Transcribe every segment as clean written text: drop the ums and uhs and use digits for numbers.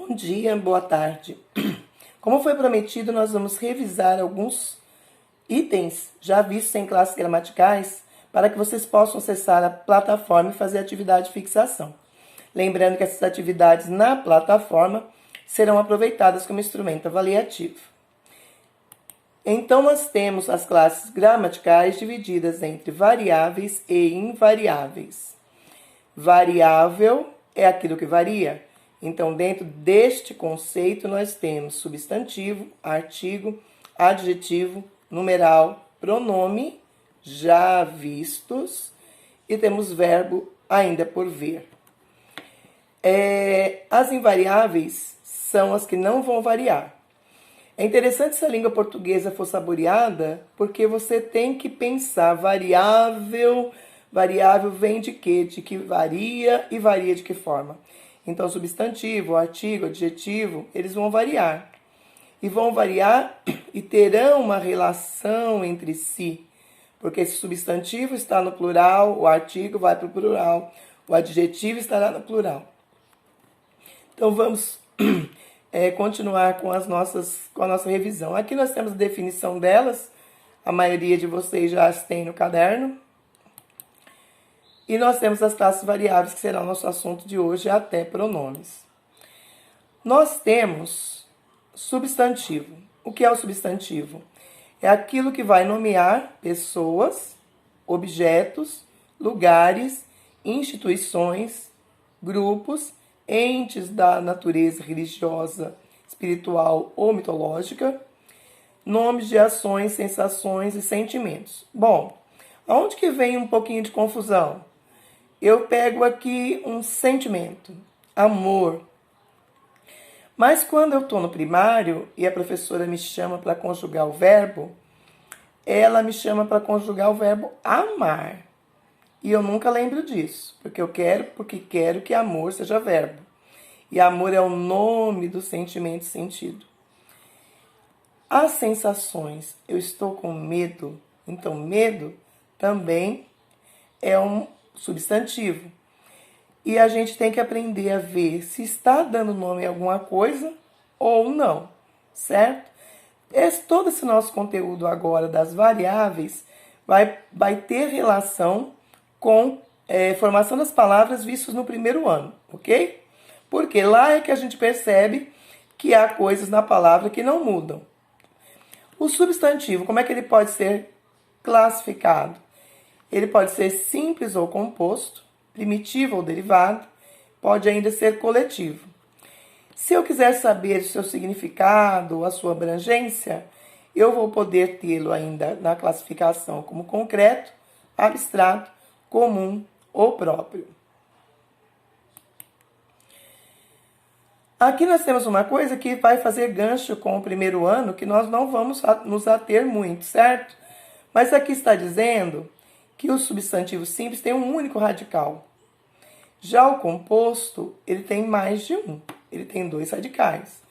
Bom dia, boa tarde. Como foi prometido, nós vamos revisar alguns itens já vistos em classes gramaticais para que vocês possam acessar a plataforma e fazer atividade de fixação. Lembrando que essas atividades na plataforma serão aproveitadas como instrumento avaliativo. Então, nós temos as classes gramaticais divididas entre variáveis e invariáveis. Variável é aquilo que varia. Então, dentro deste conceito, nós temos substantivo, artigo, adjetivo, numeral, pronome, já vistos, e temos verbo ainda por ver. As invariáveis são as que não vão variar. É interessante se a língua portuguesa for saboreada, porque você tem que pensar variável vem de quê? De que varia e varia de que forma? Então, substantivo, artigo, adjetivo, eles vão variar. E vão variar e terão uma relação entre si. Porque esse substantivo está no plural, o artigo vai para o plural, o adjetivo estará no plural. Então, vamos continuar com a nossa revisão. Aqui nós temos a definição delas. A maioria de vocês já as tem no caderno. E nós temos as classes variáveis, que será o nosso assunto de hoje, até pronomes. Nós temos substantivo. O que é o substantivo? É aquilo que vai nomear pessoas, objetos, lugares, instituições, grupos, entes da natureza religiosa, espiritual ou mitológica, nomes de ações, sensações e sentimentos. Bom, aonde que vem um pouquinho de confusão? Eu pego aqui um sentimento, amor. Mas quando eu estou no primário e a professora me chama para conjugar o verbo, ela me chama para conjugar o verbo amar. E eu nunca lembro disso, porque quero que amor seja verbo. E amor é o nome do sentimento sentido. As sensações, eu estou com medo, então medo também é um substantivo. E a gente tem que aprender a ver se está dando nome a alguma coisa ou não, certo? Todo esse nosso conteúdo agora das variáveis vai ter relação com formação das palavras vistas no primeiro ano, ok? Porque lá é que a gente percebe que há coisas na palavra que não mudam. O substantivo, como é que ele pode ser classificado? Ele pode ser simples ou composto, primitivo ou derivado, pode ainda ser coletivo. Se eu quiser saber o seu significado, a sua abrangência, eu vou poder tê-lo ainda na classificação como concreto, abstrato, comum ou próprio. Aqui nós temos uma coisa que vai fazer gancho com o primeiro ano, que nós não vamos nos ater muito, certo? Mas aqui está dizendo que o substantivo simples tem um único radical. Já o composto, ele tem mais de um. Ele tem 2 radicais.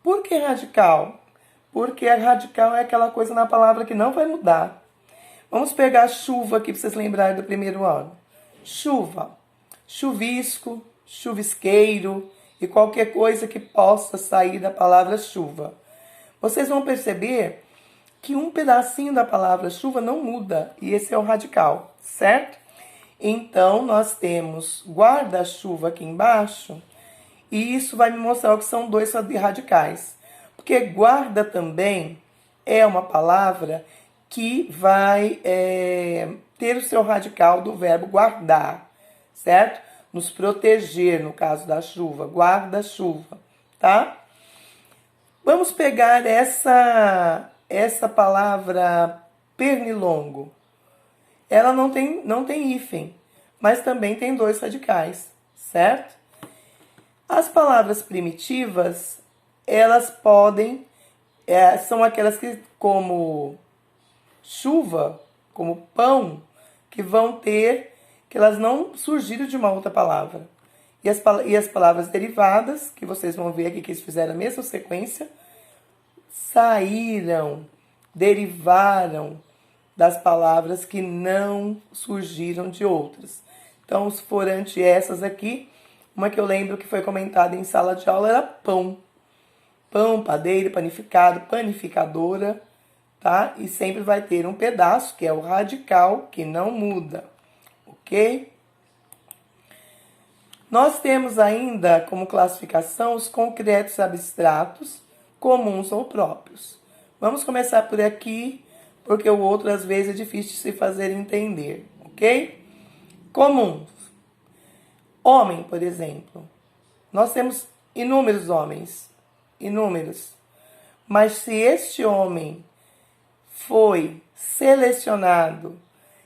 Por que radical? Porque a radical é aquela coisa na palavra que não vai mudar. Vamos pegar chuva aqui para vocês lembrarem do primeiro ano. Chuva, chuvisco, chuvisqueiro e qualquer coisa que possa sair da palavra chuva. Vocês vão perceber que um pedacinho da palavra chuva não muda, e esse é o radical, certo? Então, nós temos guarda-chuva aqui embaixo, e isso vai me mostrar o que são 2 radicais. Porque guarda também é uma palavra que vai ter o seu radical do verbo guardar, certo? Nos proteger, no caso da chuva, guarda-chuva, tá? Vamos pegar essa palavra pernilongo. Ela não tem hífen, mas também tem 2 radicais, certo? As palavras primitivas, elas podem, são aquelas que, como chuva, como pão, que vão ter, que elas não surgiram de uma outra palavra. E as palavras derivadas, que vocês vão ver aqui que eles fizeram a mesma sequência, saíram, derivaram das palavras que não surgiram de outras. Então, se for ante essas aqui, Uma que eu lembro que foi comentada em sala de aula era pão. Pão, padeiro, panificado, panificadora, tá? E sempre vai ter um pedaço, que é o radical, que não muda, ok? Nós temos ainda como classificação os concretos abstratos, comuns ou próprios. Vamos começar por aqui, porque o outro às vezes é difícil de se fazer entender, ok? Comuns. Homem, por exemplo. Nós temos inúmeros homens, inúmeros. Mas se este homem foi selecionado,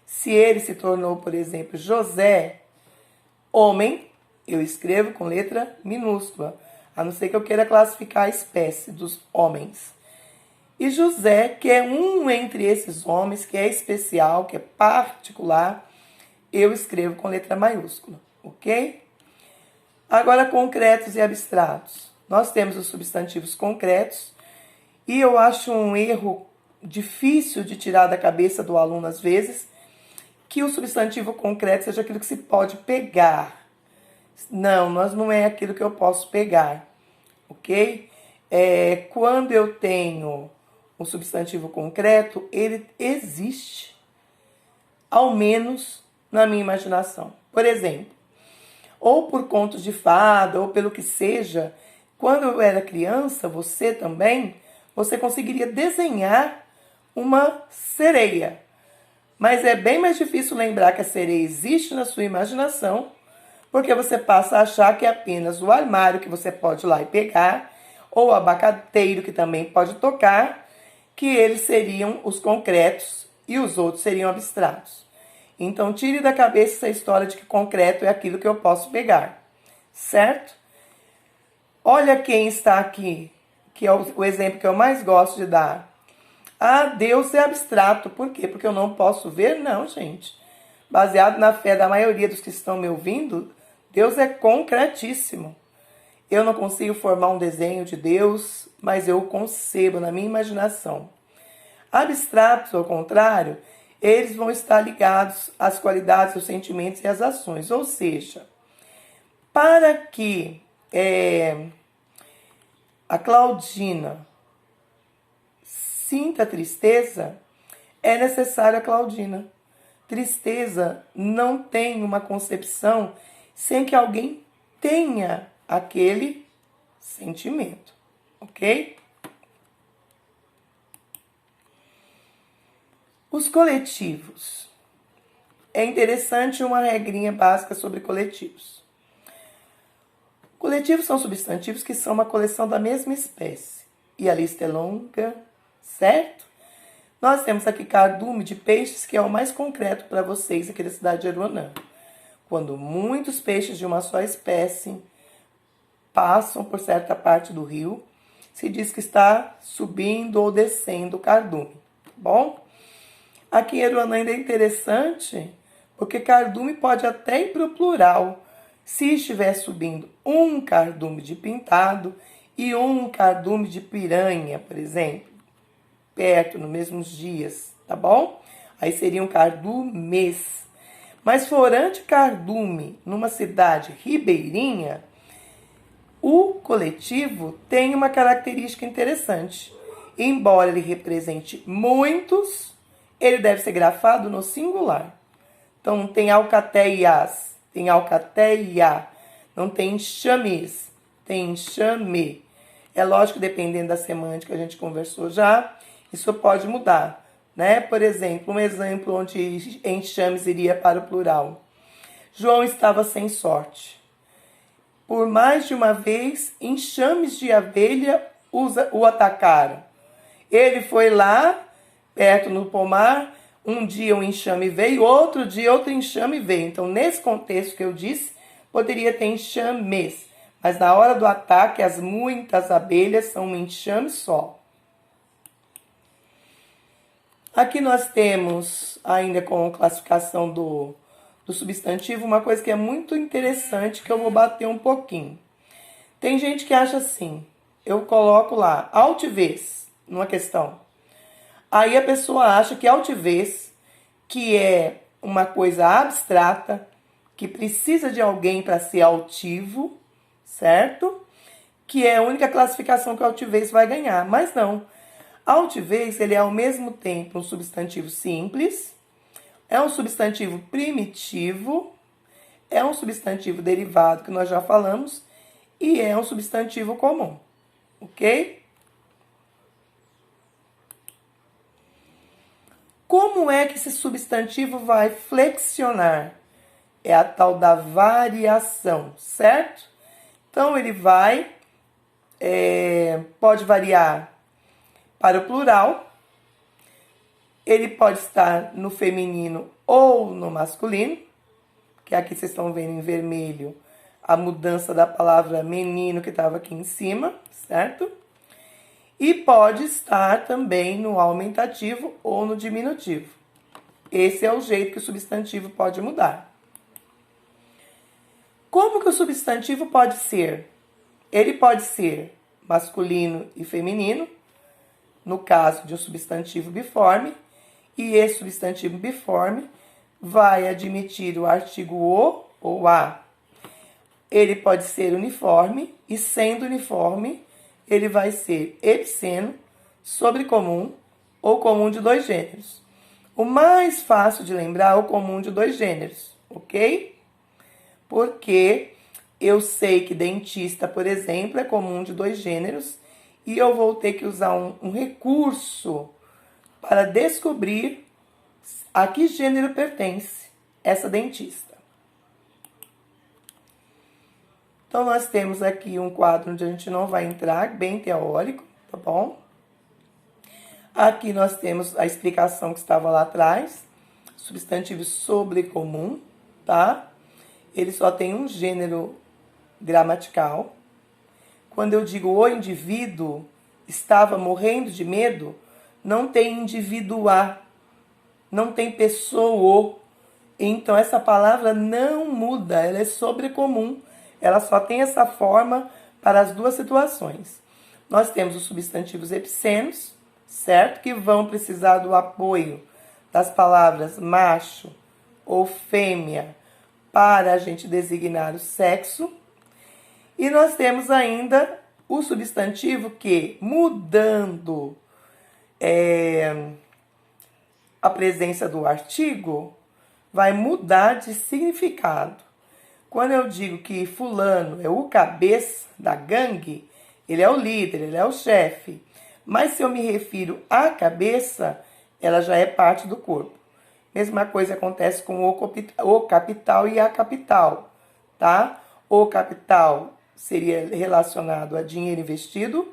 se ele se tornou, por exemplo, José, homem, eu escrevo com letra minúscula, a não ser que eu queira classificar a espécie dos homens. E José, que é um entre esses homens, que é especial, que é particular, eu escrevo com letra maiúscula, ok? Agora, concretos e abstratos. Nós temos os substantivos concretos e eu acho um erro difícil de tirar da cabeça do aluno às vezes, que o substantivo concreto seja aquilo que se pode pegar. Não, não é aquilo que eu posso pegar, ok? Quando eu tenho um substantivo concreto, ele existe, ao menos na minha imaginação. Por exemplo, ou por contos de fada, ou pelo que seja, quando eu era criança, você também, você conseguiria desenhar uma sereia. Mas é bem mais difícil lembrar que a sereia existe na sua imaginação, porque você passa a achar que é apenas o armário que você pode ir lá e pegar, ou o abacateiro que também pode tocar, que eles seriam os concretos e os outros seriam abstratos. Então, tire da cabeça essa história de que concreto é aquilo que eu posso pegar, certo? Olha quem está aqui, que é o exemplo que eu mais gosto de dar. Ah, Deus é abstrato. Por quê? Porque eu não posso ver? Não, gente. Baseado na fé da maioria dos que estão me ouvindo, Deus é concretíssimo. Eu não consigo formar um desenho de Deus, mas eu o concebo na minha imaginação. Abstratos, ao contrário, eles vão estar ligados às qualidades, aos sentimentos e às ações. Ou seja, para que a Claudina sinta tristeza, é necessário a Claudina. Tristeza não tem uma concepção sem que alguém tenha aquele sentimento, ok? Os coletivos. É interessante uma regrinha básica sobre coletivos. Coletivos são substantivos que são uma coleção da mesma espécie. E a lista é longa, certo? Nós temos aqui cardume de peixes, que é o mais concreto para vocês aqui da cidade de Aruanã. Quando muitos peixes de uma só espécie passam por certa parte do rio, se diz que está subindo ou descendo o cardume, tá bom? Aqui em Aruanã ainda é interessante, porque cardume pode até ir para o plural, se estiver subindo um cardume de pintado e um cardume de piranha, por exemplo, perto, nos mesmos dias, tá bom? Aí seriam cardumes. Mas florante cardume, numa cidade ribeirinha, o coletivo tem uma característica interessante. Embora ele represente muitos, ele deve ser grafado no singular. Então não tem alcateias, tem alcateia. Não tem enxames, tem enxame. É lógico que dependendo da semântica que a gente conversou já, isso pode mudar, né? Por exemplo, um exemplo onde enxames iria para o plural. João estava sem sorte. Por mais de uma vez, enxames de abelha o atacaram. Ele foi lá, perto no pomar, um dia um enxame veio, outro dia outro enxame veio. Então, nesse contexto que eu disse, poderia ter enxames. Mas na hora do ataque, as muitas abelhas são um enxame só. Aqui nós temos, ainda com classificação do substantivo, uma coisa que é muito interessante, que eu vou bater um pouquinho. Tem gente que acha assim, eu coloco lá, altivez, numa questão. Aí a pessoa acha que altivez, que é uma coisa abstrata, que precisa de alguém para ser altivo, certo? Que é a única classificação que a altivez vai ganhar. Mas não. A altivez, ele é ao mesmo tempo um substantivo simples, é um substantivo primitivo, é um substantivo derivado, que nós já falamos, e é um substantivo comum, ok? Como é que esse substantivo vai flexionar? É a tal da variação, certo? Então, ele pode variar para o plural, ele pode estar no feminino ou no masculino, que aqui vocês estão vendo em vermelho a mudança da palavra menino que estava aqui em cima, certo? E pode estar também no aumentativo ou no diminutivo. Esse é o jeito que o substantivo pode mudar. Como que o substantivo pode ser? Ele pode ser masculino e feminino, no caso de um substantivo biforme, e esse substantivo biforme vai admitir o artigo o ou a. Ele pode ser uniforme, e sendo uniforme, ele vai ser epiceno, sobrecomum ou comum de dois gêneros. O mais fácil de lembrar é o comum de dois gêneros, ok? Porque eu sei que dentista, por exemplo, é comum de dois gêneros, e eu vou ter que usar um recurso para descobrir a que gênero pertence essa dentista. Então, nós temos aqui um quadro onde a gente não vai entrar, bem teórico, tá bom? Aqui nós temos a explicação que estava lá atrás, substantivo sobrecomum, tá? Ele só tem um gênero gramatical. Quando eu digo o indivíduo estava morrendo de medo, não tem indivídua, não tem pessoa. Então, essa palavra não muda, ela é sobrecomum. Ela só tem essa forma para as duas situações. Nós temos os substantivos epicenos, certo? Que vão precisar do apoio das palavras macho ou fêmea para a gente designar o sexo. E nós temos ainda o substantivo que, mudando a presença do artigo, vai mudar de significado. Quando eu digo que fulano é o cabeça da gangue, ele é o líder, ele é o chefe. Mas se eu me refiro à cabeça, ela já é parte do corpo. Mesma coisa acontece com o capital e a capital, tá? O capital seria relacionado a dinheiro investido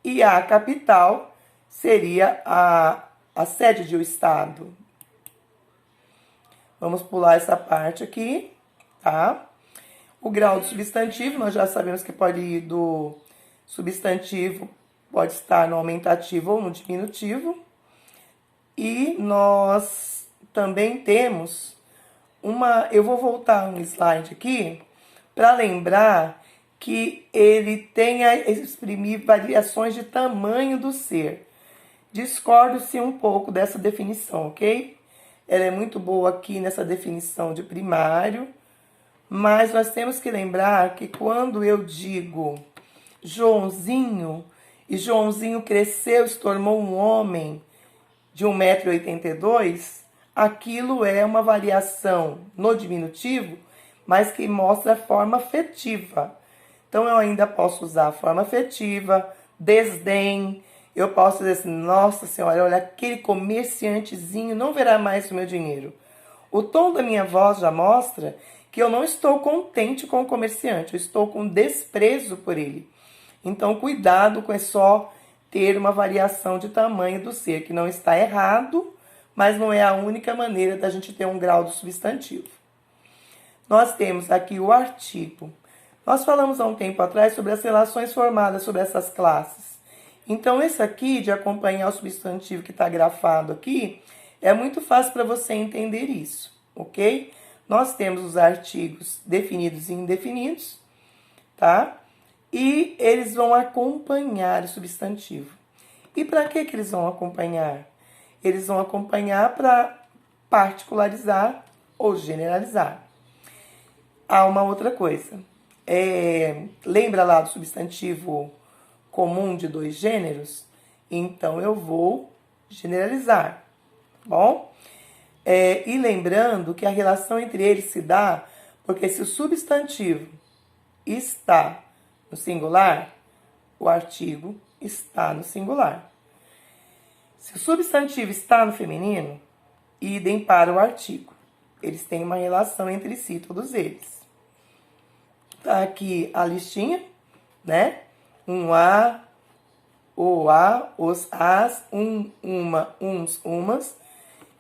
e a capital seria a sede de um estado. Vamos pular essa parte aqui, tá? O grau do substantivo, nós já sabemos que pode ir do substantivo, pode estar no aumentativo ou no diminutivo. E nós também temos eu vou voltar um slide aqui para lembrar que ele tem a exprimir variações de tamanho do ser. Discordo-se um pouco dessa definição, ok? Ela é muito boa aqui nessa definição de primário, mas nós temos que lembrar que quando eu digo Joãozinho, e Joãozinho cresceu e se tornou um homem de 1,82 m, aquilo é uma variação no diminutivo, mas que mostra a forma afetiva. Então, eu ainda posso usar a forma afetiva, desdém. Eu posso dizer assim, nossa senhora, olha, aquele comerciantezinho não verá mais o meu dinheiro. O tom da minha voz já mostra que eu não estou contente com o comerciante, eu estou com desprezo por ele. Então, cuidado com só ter uma variação de tamanho do ser, que não está errado, mas não é a única maneira da gente ter um grau do substantivo. Nós temos aqui o artigo. Nós falamos há um tempo atrás sobre as relações formadas sobre essas classes. Então, esse aqui, de acompanhar o substantivo que está grafado aqui, é muito fácil para você entender isso, ok? Nós temos os artigos definidos e indefinidos, tá? E eles vão acompanhar o substantivo. E para que eles vão acompanhar? Eles vão acompanhar para particularizar ou generalizar. há uma outra coisa. Lembra lá do substantivo comum de dois gêneros? Então, eu vou generalizar, tá bom? E lembrando que a relação entre eles se dá porque se o substantivo está no singular, o artigo está no singular. Se o substantivo está no feminino, idem para o artigo. Eles têm uma relação entre si, todos eles. Tá aqui a listinha, né? Um a, o a, os as, uma, uns, umas.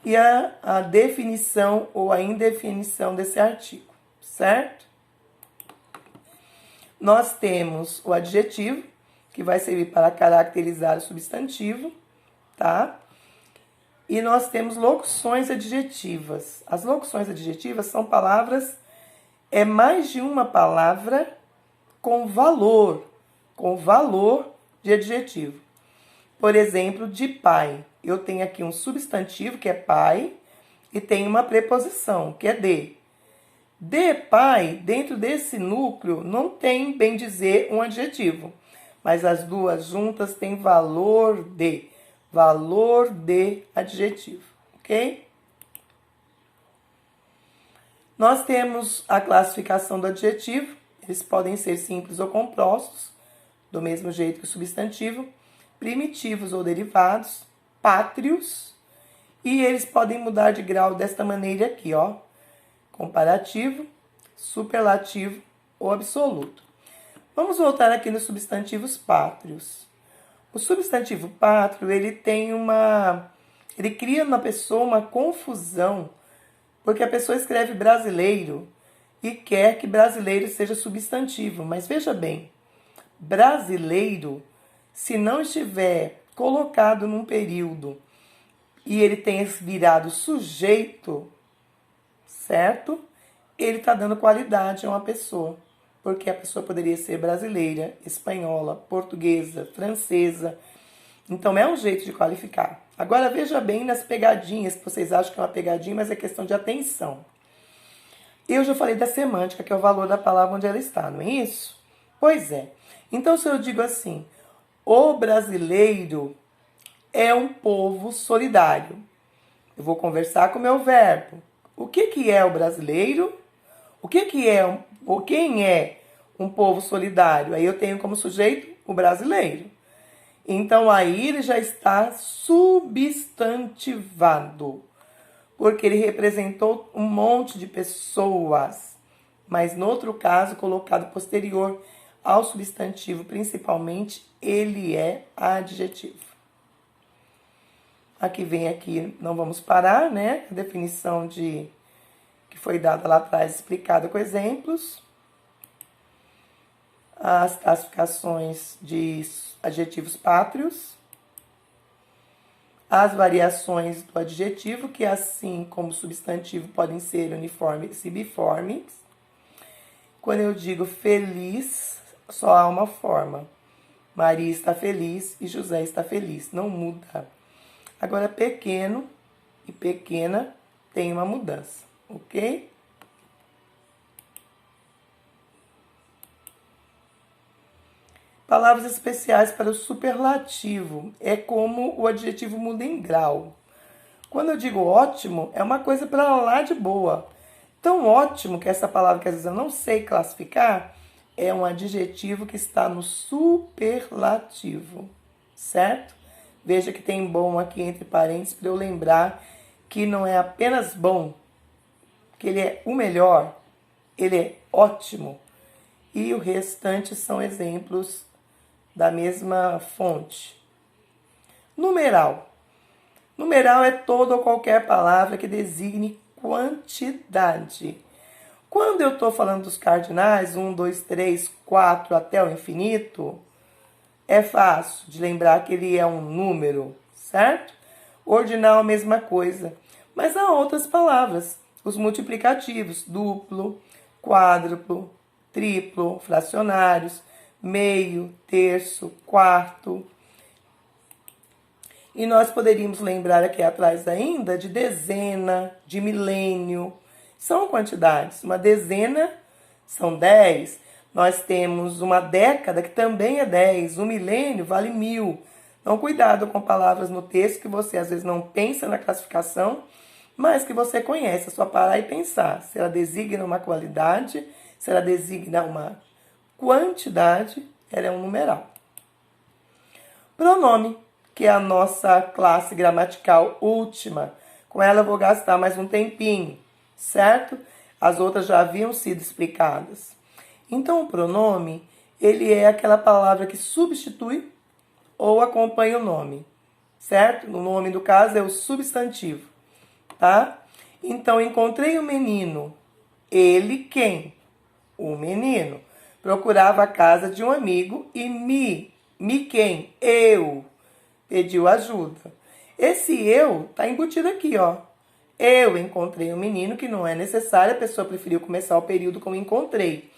E a definição ou a indefinição desse artigo, certo? Nós temos o adjetivo, que vai servir para caracterizar o substantivo, tá? E nós temos locuções adjetivas. As locuções adjetivas são palavras, mais de uma palavra com valor de adjetivo. Por exemplo, de pai. Eu tenho aqui um substantivo, que é pai, e tenho uma preposição, que é de. De pai, dentro desse núcleo, não tem, bem dizer, um adjetivo. Mas as duas juntas têm valor de adjetivo, ok? Nós temos a classificação do adjetivo. Eles podem ser simples ou compostos, do mesmo jeito que o substantivo, primitivos ou derivados, pátrios, e eles podem mudar de grau desta maneira aqui, ó. Comparativo, superlativo ou absoluto. Vamos voltar aqui nos substantivos pátrios. O substantivo pátrio, ele cria na pessoa uma confusão, porque a pessoa escreve brasileiro e quer que brasileiro seja substantivo. Mas veja bem, brasileiro, se não estiver colocado num período e ele tenha virado sujeito, certo? Ele está dando qualidade a uma pessoa, porque a pessoa poderia ser brasileira, espanhola, portuguesa, francesa. Então, é um jeito de qualificar. Agora, veja bem nas pegadinhas, que vocês acham que é uma pegadinha, mas é questão de atenção. Eu já falei da semântica, que é o valor da palavra onde ela está, não é isso? Pois é. Então, se eu digo assim, o brasileiro é um povo solidário, eu vou conversar com o meu verbo. O que é o brasileiro? Quem é um povo solidário? Aí eu tenho como sujeito o brasileiro. Então aí ele já está substantivado, porque ele representou um monte de pessoas, mas no outro caso, colocado posterior ao substantivo, principalmente, ele é adjetivo. Aqui vem aqui, não vamos parar, né? A definição que foi dada lá atrás, explicada com exemplos. As classificações de adjetivos pátrios. As variações do adjetivo, que assim como substantivo podem ser uniformes e biformes. Quando eu digo feliz, só há uma forma. Maria está feliz e José está feliz. Não muda. Agora, pequeno e pequena tem uma mudança, ok? Palavras especiais para o superlativo. É como o adjetivo muda em grau. Quando eu digo ótimo, é uma coisa para lá de boa. Tão ótimo que essa palavra que às vezes eu não sei classificar, é um adjetivo que está no superlativo, certo? Veja que tem bom aqui entre parênteses para eu lembrar que não é apenas bom, que ele é o melhor, ele é ótimo. E o restante são exemplos da mesma fonte. Numeral. Numeral é toda ou qualquer palavra que designe quantidade. Quando eu estou falando dos cardinais, 1, 2, 3, 4 até o infinito, é fácil de lembrar que ele é um número, certo? Ordinal, a mesma coisa. Mas há outras palavras, os multiplicativos, duplo, quádruplo, triplo, fracionários, meio, terço, quarto. E nós poderíamos lembrar aqui atrás ainda de dezena, de milênio. São quantidades. Uma dezena são 10. Nós temos uma década que também é 10. Um milênio vale 1000. Então, cuidado com palavras no texto que você às vezes não pensa na classificação, mas que você conhece. É só parar e pensar se ela designa uma qualidade, se ela designa uma quantidade, ela é um numeral. Pronome, que é a nossa classe gramatical última. Com ela eu vou gastar mais um tempinho, certo? As outras já haviam sido explicadas. Então, o pronome, ele é aquela palavra que substitui ou acompanha o nome, certo? O nome, do caso, é o substantivo, tá? Então, encontrei o menino. Ele quem? O menino. Procurava a casa de um amigo e me quem? Eu. Pediu ajuda. Esse eu tá embutido aqui, ó. Eu encontrei um menino, que não é necessário, a pessoa preferiu começar o período com encontrei.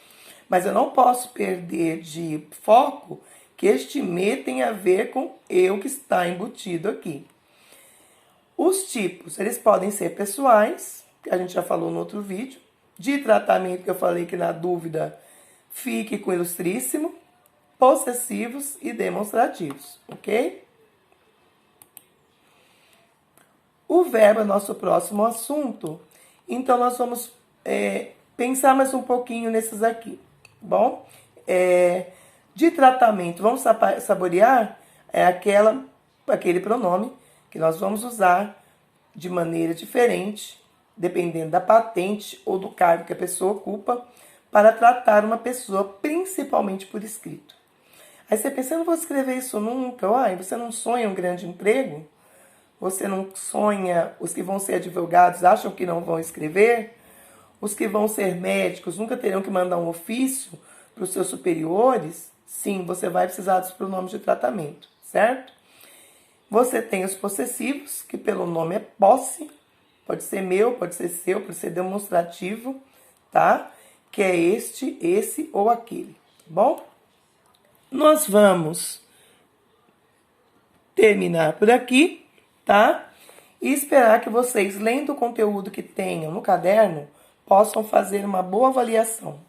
Mas eu não posso perder de foco que este me tem a ver com eu que está embutido aqui. Os tipos, eles podem ser pessoais, que a gente já falou no outro vídeo, de tratamento, que eu falei que na dúvida fique com ilustríssimo, possessivos e demonstrativos, ok? O verbo é nosso próximo assunto, então nós vamos pensar mais um pouquinho nesses aqui, bom? De tratamento, vamos saborear aquele pronome que nós vamos usar de maneira diferente, dependendo da patente ou do cargo que a pessoa ocupa, para tratar uma pessoa, principalmente por escrito. Aí você pensa, eu não vou escrever isso nunca. Uai, você não sonha um grande emprego? Você não sonha, os que vão ser advogados acham que não vão escrever? Os que vão ser médicos nunca terão que mandar um ofício para os seus superiores? Sim, você vai precisar dos pronomes de tratamento, certo? Você tem os possessivos, que pelo nome é posse, pode ser meu, pode ser seu, pode ser demonstrativo, tá? Que é este, esse ou aquele, bom? Nós vamos terminar por aqui, tá? E esperar que vocês, lendo o conteúdo que tenham no caderno, possam fazer uma boa avaliação.